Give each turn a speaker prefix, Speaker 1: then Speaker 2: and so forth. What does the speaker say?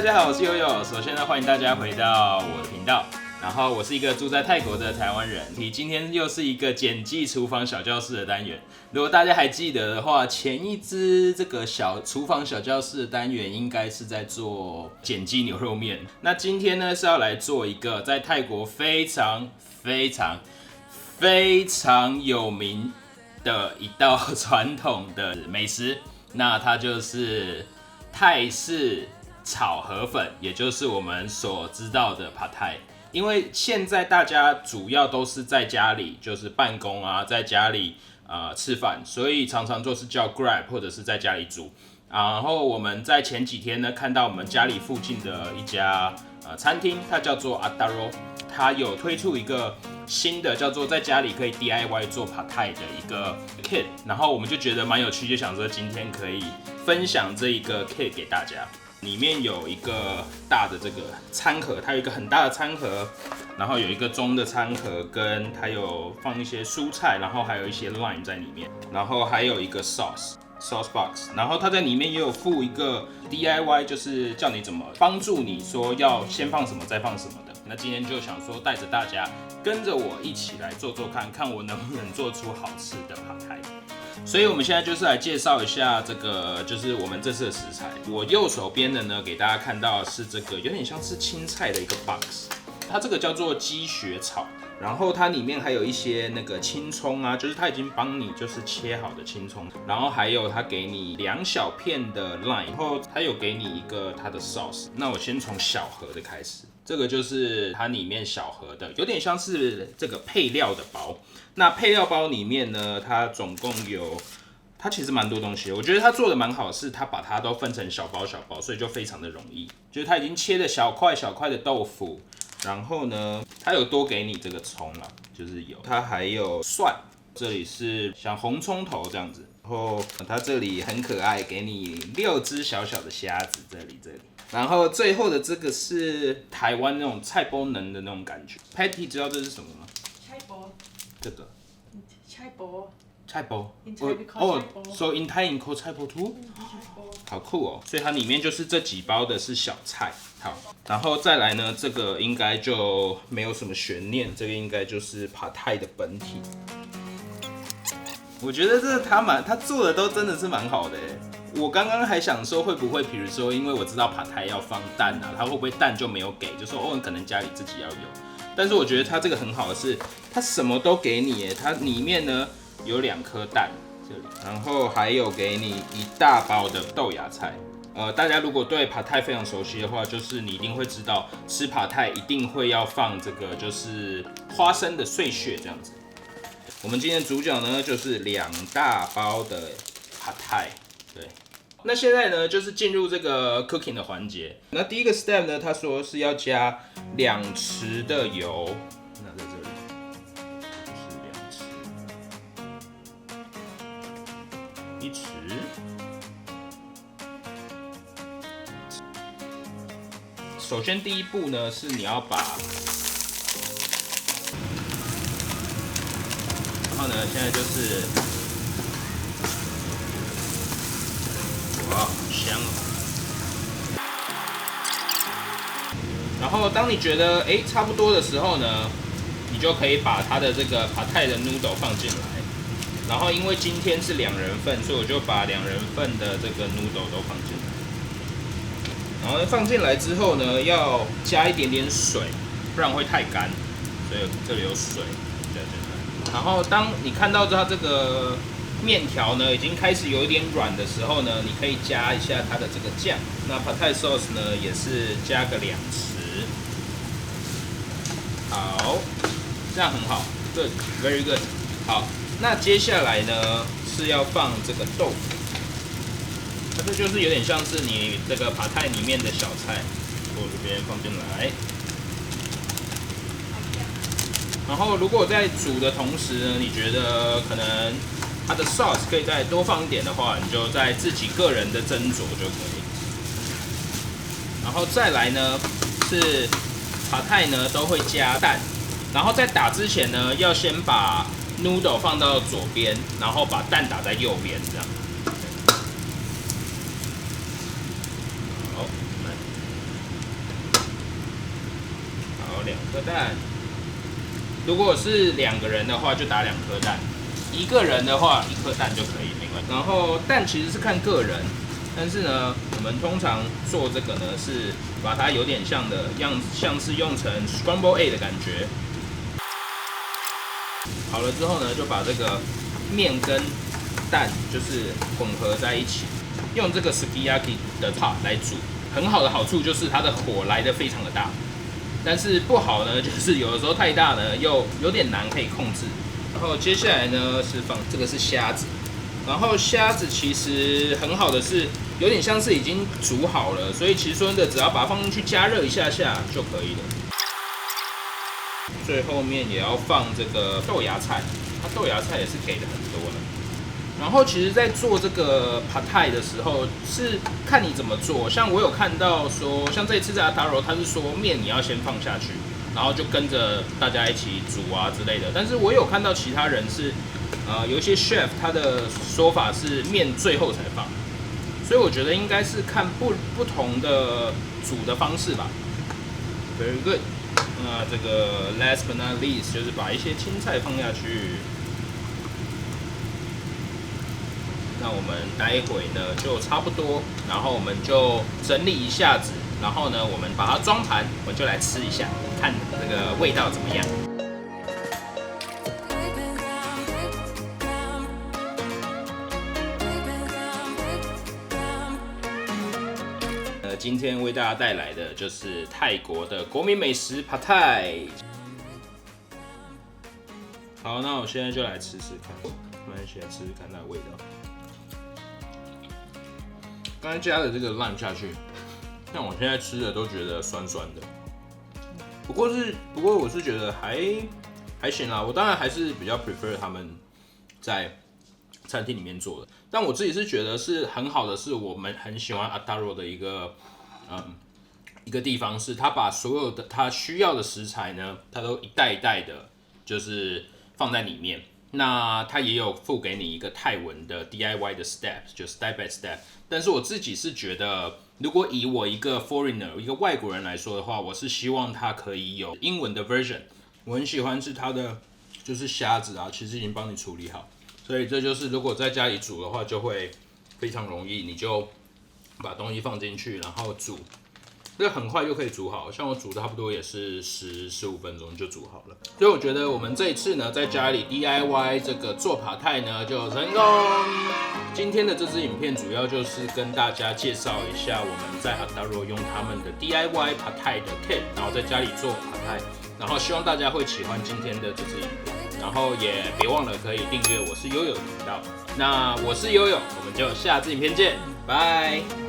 Speaker 1: 家好，我是悠悠。首先呢，欢迎大家回到我的频道。然后我是一个住在泰国的台湾人。今天又是一个简记厨房小教室的单元。如果大家还记得的话，前一支这个厨房小教室的单元应该是在做简记牛肉面。那今天呢是要来做一个在泰国非常有名的一道传统的美食。那它就是泰式炒河粉，也就是我们所知道的 Pad Thai。因为现在大家主要都是在家里，就是办公啊，在家里吃饭，所以常常就是叫 Grab 或者是在家里煮。然后我们在前几天呢，看到我们家里附近的一家餐厅，它叫做 Adaro， 它有推出一个新的叫做在家里可以 DIY 做 Pad Thai 的一个 kit， 然后我们就觉得蛮有趣，就想说今天可以分享这一个 kit 给大家。里面有一个大的这个餐盒，它有一个很大的餐盒，然后有一个中的餐盒，跟它有放一些蔬菜，然后还有一些 lime 在里面，然后还有一个 sauce box， 然后它在里面也有附一个 DIY， 就是叫你怎么帮助你说要先放什么再放什么的。那今天就想说带着大家跟着我一起来做做看，看我能不能做出好吃的 Pad Thai。所以我们现在就是来介绍一下这个，就是我们这次的食材。我右手边的呢，给大家看到的是这个有点像是青菜的一个 box， 它这个叫做鸡血草，然后它里面还有一些那个青葱啊，就是它已经帮你就是切好的青葱，然后还有它给你2小片的 lime， 然后它有给你一个它的 sauce。那我先从小盒的开始，这个就是它里面小盒的，有点像是这个配料的包。那配料包里面呢，它总共有，它其实蛮多东西的。我觉得它做的蛮好，是它把它都分成小包，所以就非常的容易。就是它已经切的小块的豆腐，然后呢，它有多给你这个葱啦，就是有，它还有蒜，这里是像红葱头这样子，然后它这里很可爱，给你6只小小的虾子，这里。然后最后的这个是台湾那种菜包能的那种感觉。Patty 知道这是什么吗？
Speaker 2: 菜包。
Speaker 1: 这个。菜包。So in Thai called 菜包 too？ 好酷哦！所以它里面就是这几包的是小菜。好，然后再来呢，这个应该就没有什么悬念，这个应该就是 Pad Thai 的本体。我觉得这他做的都真的是蛮好的耶。我刚刚还想说会不会，比如说，因为我知道Pad Thai要放蛋啊，他会不会蛋就没有给，就说可能家里自己要有。但是我觉得他这个很好的是，他什么都给你耶，它里面呢有2颗蛋这里，然后还有给你1大包的豆芽菜。大家如果对Pad Thai非常熟悉的话，就是你一定会知道吃Pad Thai一定会要放这个就是花生的碎屑这样子。我们今天的主角呢就是2大包的Pad Thai，对。那现在呢，就是进入这个 cooking 的环节。那第一个 step 呢，他说是要加2匙的油。那在这里就是2匙，1匙。首先第一步呢，是你要把，然后呢，现在就是。哇，好香哦！然后当你觉得差不多的时候呢，你就可以把它的这个Pad Thai的 noodle 放进来。然后因为今天是2人份，所以我就把2人份的这个 noodle 都放进来。然后放进来之后呢，要加一点点水，不然会太干。所以这里有水加进来。然后当你看到它这个面条呢已经开始有一点软的时候呢，你可以加一下它的这个酱。那 Pad Thai sauce 呢也是加个2匙。好，这样很好 ，good， very good。好，那接下来呢是要放这个豆腐，那这就是有点像是你这个Pad Thai里面的小菜，我这边放进来。然后如果在煮的同时呢，你觉得可能它的 sauce 可以再多放一点的话，你就在自己个人的斟酌就可以。然后再来呢，是Pad Thai呢都会加蛋，然后在打之前呢，要先把 noodle 放到左边，然后把蛋打在右边，这样。好，来，颗蛋。如果是2个人的话，就打2颗蛋；1个人的话，1颗蛋就可以，没关系。然后蛋其实是看个人，但是呢，我们通常做这个呢是把它有点像是用成 scramble egg 的感觉。好了之后呢，就把这个面跟蛋就是混合在一起，用这个 sukiyaki 的 pot 来煮。很好的好处就是它的火来得非常的大。但是不好呢，就是有的时候太大呢，又有点难可以控制。然后接下来呢是放这个是虾子，然后虾子其实很好的是有点像是已经煮好了，所以其实说真的只要把它放进去加热一下下就可以了。最后面也要放这个豆芽菜，它豆芽菜也是给的很多的。然后其实，在做这个 Pad Thai 的时候，是看你怎么做。像我有看到说，像这一次在 Ataro， 他是说面你要先放下去，然后就跟着大家一起煮啊之类的。但是我有看到其他人是，有一些 chef 他的说法是面最后才放，所以我觉得应该是看不同的煮的方式吧。Very good。那这个 last but not least 就是把一些青菜放下去。那我们待会呢就差不多，然后我们就整理一下子，然后呢我们把它装盘，我们就来吃一下，看这个味道怎么样。今天为大家带来的就是泰国的国民美食 Pad Thai。好，那我现在就来吃吃看，我们一起来吃吃看它的味道。刚才加的这个烂下去，像我现在吃的都觉得酸酸的。不过我是觉得还行啦。我当然还是比较 prefer 他们在餐厅里面做的，但我自己是觉得是很好的，是我们很喜欢 Ataro 的一个地方，是他把所有的他需要的食材呢，他都一袋一袋的，就是放在里面。那他也有附给你一个泰文的 DIY 的 step， 就 step by step。但是我自己是觉得，如果以我一个 foreigner 一个外国人来说的话，我是希望它可以有英文的 version。我很喜欢是它的就是虾子啊，其实已经帮你处理好，所以这就是如果在家里煮的话，就会非常容易，你就把东西放进去，然后煮。这很快就可以煮好，像我煮差不多也是10-15分钟就煮好了。所以我觉得我们这一次呢，在家里 DIY 这个做Pad Thai呢就成功。今天的这支影片主要就是跟大家介绍一下我们在 Ataro 用他们的 DIY Pad Thai 的 kit， 然后在家里做Pad Thai， 然后希望大家会喜欢今天的这支影片，然后也别忘了可以订阅我是悠悠的频道。那我是悠悠，我们就下支影片见，拜。